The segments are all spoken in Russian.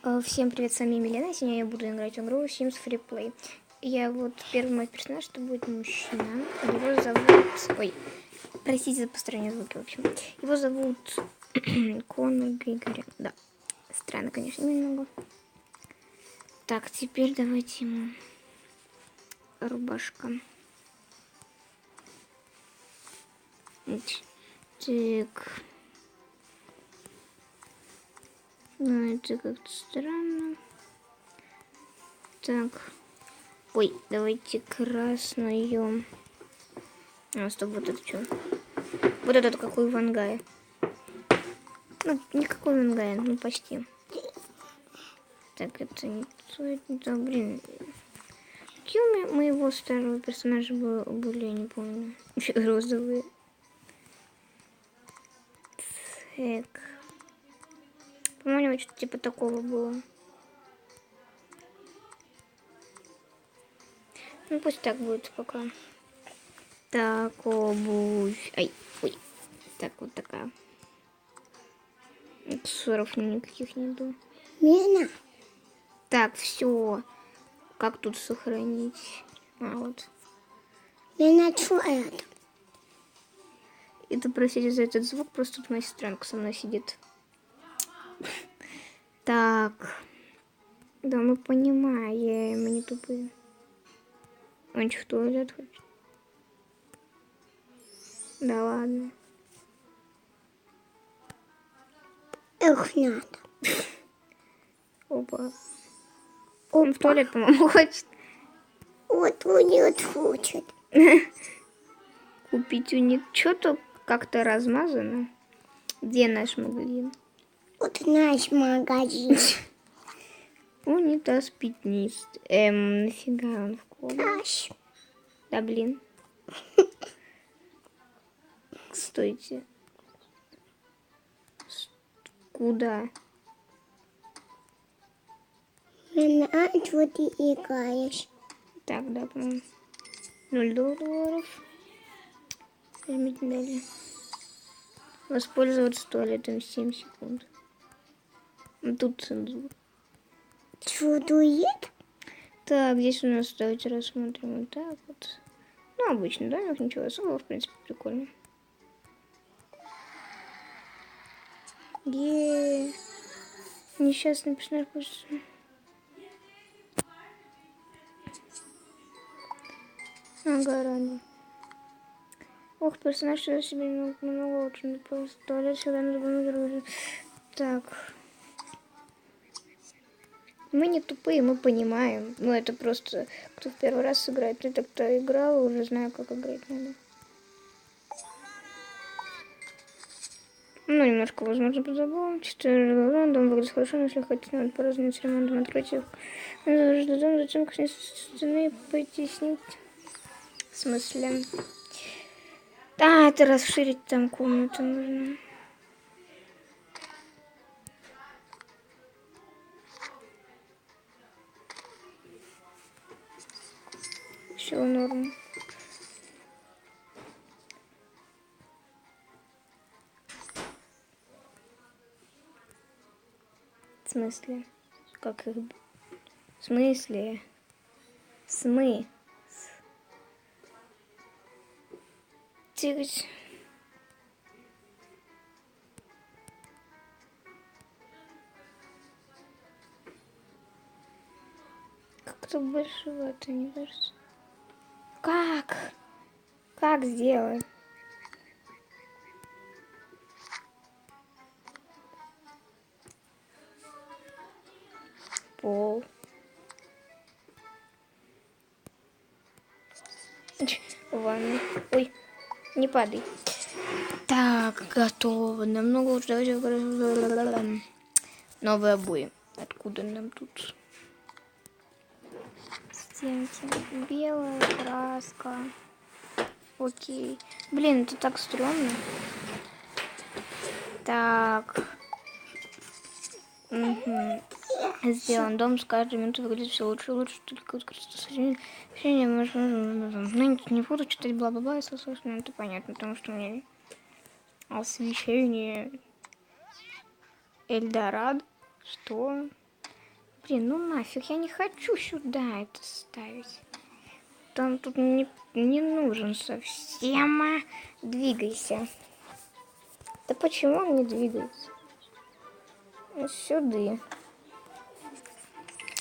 Всем привет, с вами Милена. Сегодня я буду играть в игру Sims Freeplay. Я вот первый мой персонаж, это будет мужчина. Его зовут... Ой, простите за посторонние звуки, в общем. Его зовут Конор Григорий. Да, странно, конечно, немного. Так, теперь давайте ему рубашка. Так. Ну, это как-то странно. Так. Ой, давайте красную. А, стоп, вот это что? Вот этот какой Вангая. Ну, никакой Вангая, ну почти. Так, это не то, это не то, блин. Какие у моего старого персонажа были, я не помню. Розовые. Так. По-моему, что-то типа такого было. Ну, пусть так будет пока. Так, обувь. Ай, ой. Так, вот такая. Аксессуаров никаких нету. Мина. Так, все. Как тут сохранить? А, вот. Мина, что это? Это, простите за этот звук, просто тут моя сестренка со мной сидит. Так. Да, мы понимаем, мы не тупые. Он что, в туалет хочет? Да ладно. Эх, надо. Опа. Он в туалет, по-моему, хочет. Вот уйдет хочет. Купить у них что-то как-то размазано. Где наш магазин? Вот наш магазин. Унитаз пятнист. Нафига он в комнате? Наш. Да блин. Стойте. Куда? Мина, что ты играешь? Так, да, по-моему. $0. Возьмите далее. Воспользоваться туалетом 7 секунд. Тут цензура. Что дует? Так, здесь у нас давайте рассмотрим вот так вот. Ну, обычно, да, ничего особого, в принципе, прикольно. Несчастный персонаж. Ага, рано. Ох, персонаж всегда себе много очень просто. Туалет всегда надо было. Так. Мы не тупые, мы понимаем. Ну, это просто кто в первый раз играет. Это кто играл, уже знаю, как играть надо. Ну, немножко, возможно, позабыл. 4 дом выглядит хорошо, но если хотите, надо поразвить с ремонтом, откройте их. Надо дом, зачем к стены пойти с ним? В смысле? Да, это расширить там комнату нужно. Все норм. В смысле? Как их... В смысле? Тихо. Как-то больше в это не кажется. Как? Как сделать? Пол. Ванна. Ой, не падай. Так, готово. Намного лучше. Давайте... Новые обои. Откуда нам тут? Стенки. Белая краска. Окей. Блин, это так стрёмно. Так. Угу. Сделан. Дом с каждой минутой выглядит все лучше и лучше. Только вот освещение, не буду читать бла-бла-бла, если слышно, это понятно, потому что у меня освещение Эльдорадо. Что? Блин, ну нафиг, я не хочу сюда это ставить. Там тут не нужен совсем. Двигайся. Да почему он не двигается? Сюда.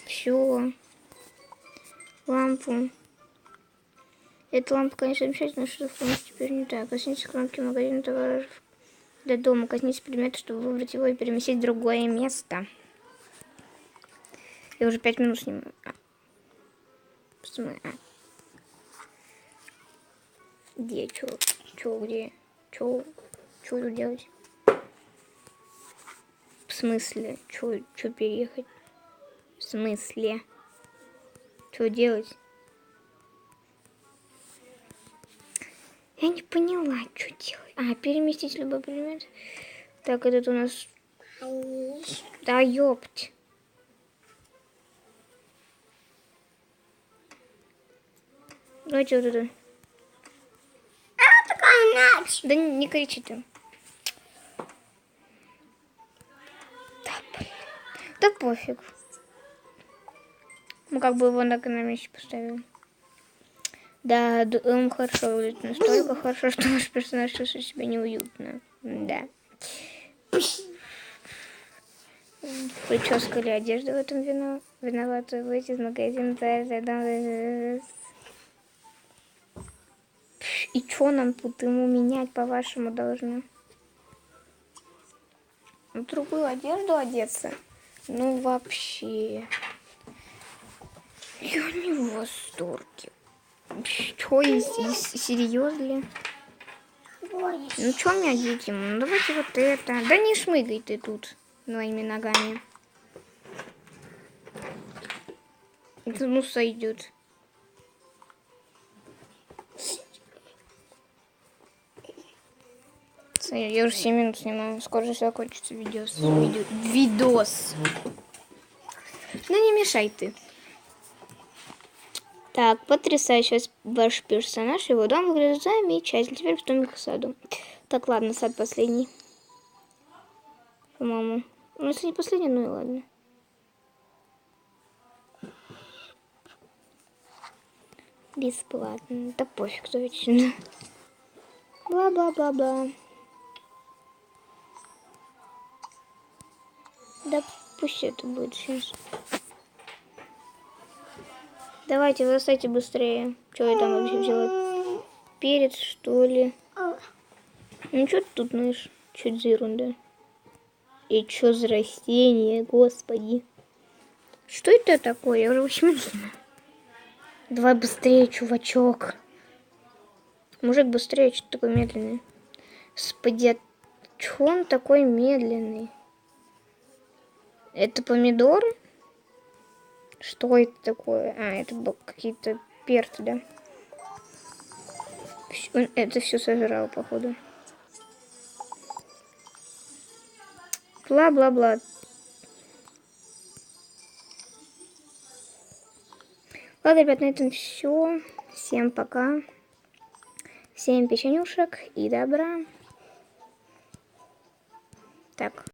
Все. Лампу. Эта лампа, конечно, замечательная, что в комнате теперь не так. Коснитесь кромки магазина товаров для дома. Коснитесь предмета, чтобы выбрать его и переместить в другое место. Я уже 5 минут снимаю. Где? Где? Что тут делать? В смысле? Что переехать? В смысле? Что делать? Я не поняла, что делать. Переместить любой предмет. Так, этот у нас... Да, ёпть. Давайте вот это. Такая ночь. Да не кричи ты. Да, блин. Да пофиг. Мы как бы его на месте поставили. Да, хорошо выглядит. Настолько хорошо, что ваш персонаж чувствует себя неуютно. Да. Прическа или одежда в этом виновата. Выйти из магазина. И что нам тут ему менять, по-вашему, должны? В другую одежду одеться? Ну, вообще. Я не в восторге. Что, серьезно? Ну, что мне одеть ему? Ну, давайте вот это. Да не шмыгай ты тут моими ногами. Это, ну, сойдет. Я уже 7 минут снимаю. Скоро же закончится видос. Видос. Ну, не мешай ты. Так, потрясающе. Ваш персонаж, его дом выглядит замечательно. Теперь приступим к саду. Так, ладно, сад последний. По-моему. Ну, если не последний, ну и ладно. Бесплатно. Да пофиг, точно. Бла-бла-бла-бла. Да пусть это будет сейчас. Давайте, бросайте быстрее. Что я там вообще взяла? Перец, что ли? Ну, что ты тут ноешь? Что это за ерунда? И что за растение, господи? Что это такое? Я уже 8 минут снимаю. Давай быстрее, чувачок. Мужик, быстрее, что такой медленный? Господи, чё он такой медленный? Это помидоры? Что это такое? Это какие-то перцы, да? Он это все сожрал, походу. Бла-бла-бла. Ладно, ребят, на этом все. Всем пока. Всем печенюшек и добра. Так.